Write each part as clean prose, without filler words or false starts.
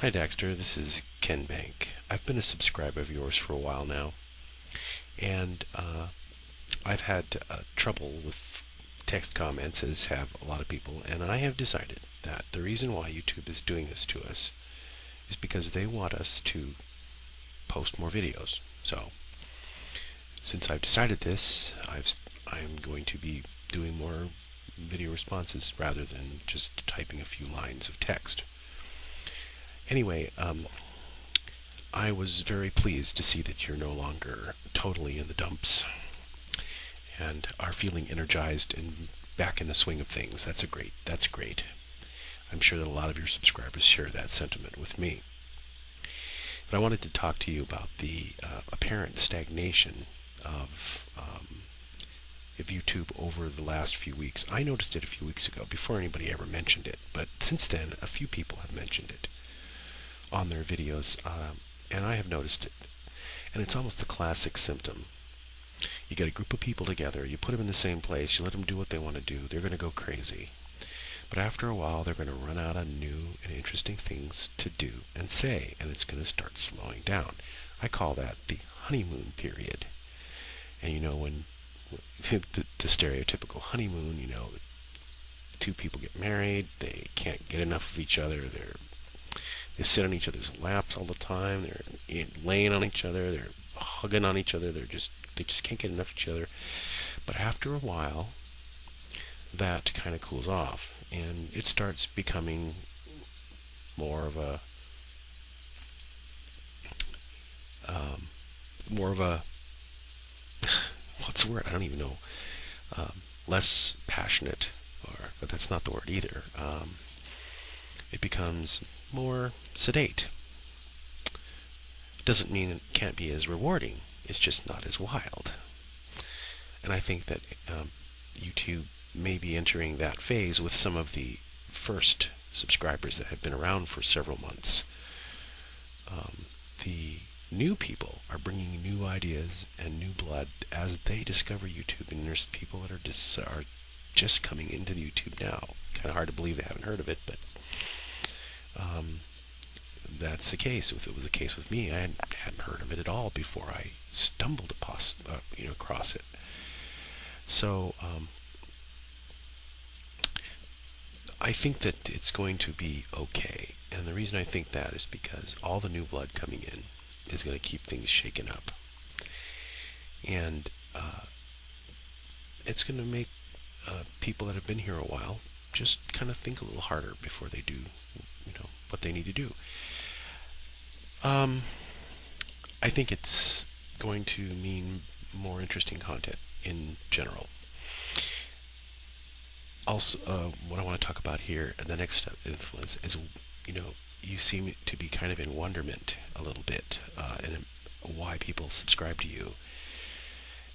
Hi Dexter, this is Ken Bank. I've been a subscriber of yours for a while now, and I've had trouble with text comments, as have a lot of people, and I have decided that the reason why YouTube is doing this to us is because they want us to post more videos. So, since I've decided this, I'm going to be doing more video responses rather than just typing a few lines of text. Anyway, I was very pleased to see that you're no longer totally in the dumps and are feeling energized and back in the swing of things. That's great. I'm sure that a lot of your subscribers share that sentiment with me. But I wanted to talk to you about the apparent stagnation of YouTube over the last few weeks. I noticed it a few weeks ago before anybody ever mentioned it, but since then a few people have mentioned it on their videos, and I have noticed it. And it's almost the classic symptom. You get a group of people together, you put them in the same place, you let them do what they want to do, they're going to go crazy. But after a while, they're going to run out of new and interesting things to do and say, and it's going to start slowing down. I call that the honeymoon period. And when the stereotypical honeymoon, two people get married, they can't get enough of each other, they sit on each other's laps all the time, they're laying on each other, they're hugging on each other, they just can't get enough of each other. But after a while, that kind of cools off, and it starts becoming more of a what's the word? I don't even know. Less passionate, but that's not the word either. It becomes more sedate. Doesn't mean it can't be as rewarding. It's just not as wild. And I think that YouTube may be entering that phase with some of the first subscribers that have been around for several months. The new people are bringing new ideas and new blood as they discover YouTube, and there's people that are just coming into YouTube now. Kind of hard to believe they haven't heard of it, but that's the case. If it was the case with me, I hadn't heard of it at all before I stumbled across it. So I think that it's going to be okay, and the reason I think that is because all the new blood coming in is going to keep things shaken up, and it's going to make people that have been here a while just kind of think a little harder before they do what they need to do. I think it's going to mean more interesting content in general. Also, what I want to talk about here, and the next step influence is, you seem to be kind of in wonderment a little bit, and why people subscribe to you.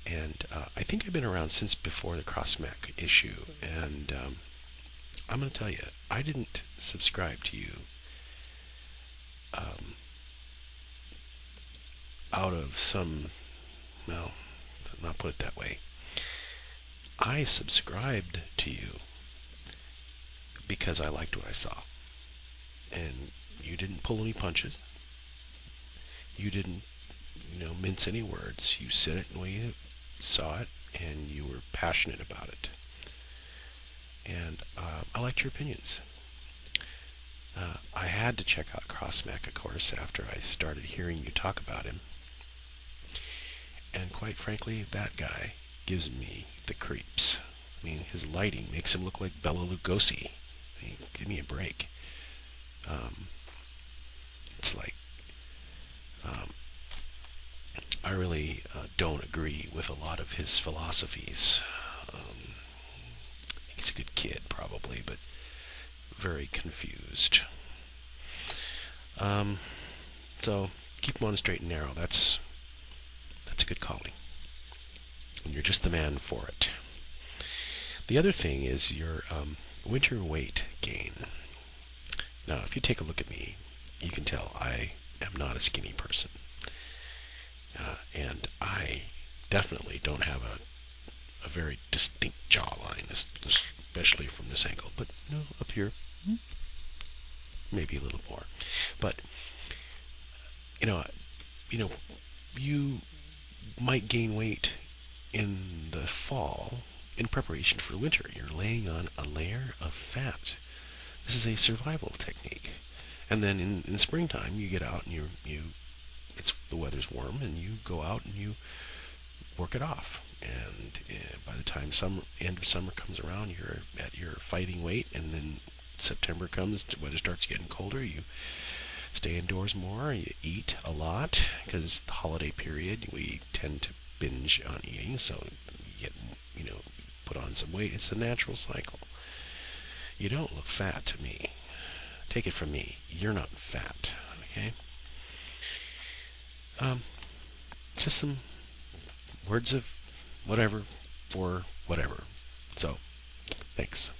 And I think I've been around since before the cross-Mac issue, and I'm going to tell you, I didn't subscribe to you out of some, well, not put it that way. I subscribed to you because I liked what I saw. And you didn't pull any punches. You didn't, mince any words. You said it the way you saw it, and you were passionate about it. And I liked your opinions. I had to check out CrossMac, of course, after I started hearing you talk about him. And quite frankly, that guy gives me the creeps. I mean, his lighting makes him look like Bela Lugosi. I mean, give me a break. It's like, I really don't agree with a lot of his philosophies. He's a good kid, probably, but very confused. So keep him on the straight and narrow. That's a good calling, and you're just the man for it. The other thing is your winter weight gain. Now, if you take a look at me, you can tell I am not a skinny person, and I definitely don't have a very distinct jawline, especially from this angle. But up here, maybe a little more. But you know, you know, you might gain weight in the fall in preparation for winter. You're laying on a layer of fat. This is a survival technique. And then in springtime, you get out and it's the weather's warm, and you go out and you work it off. And by the time end of summer comes around, you're at your fighting weight, and then September comes, the weather starts getting colder. You stay indoors more. You eat a lot because the holiday period we tend to binge on eating, so you get put on some weight. It's a natural cycle. You don't look fat to me. Take it from me. You're not fat. Okay. Just some words of whatever for whatever. So, thanks.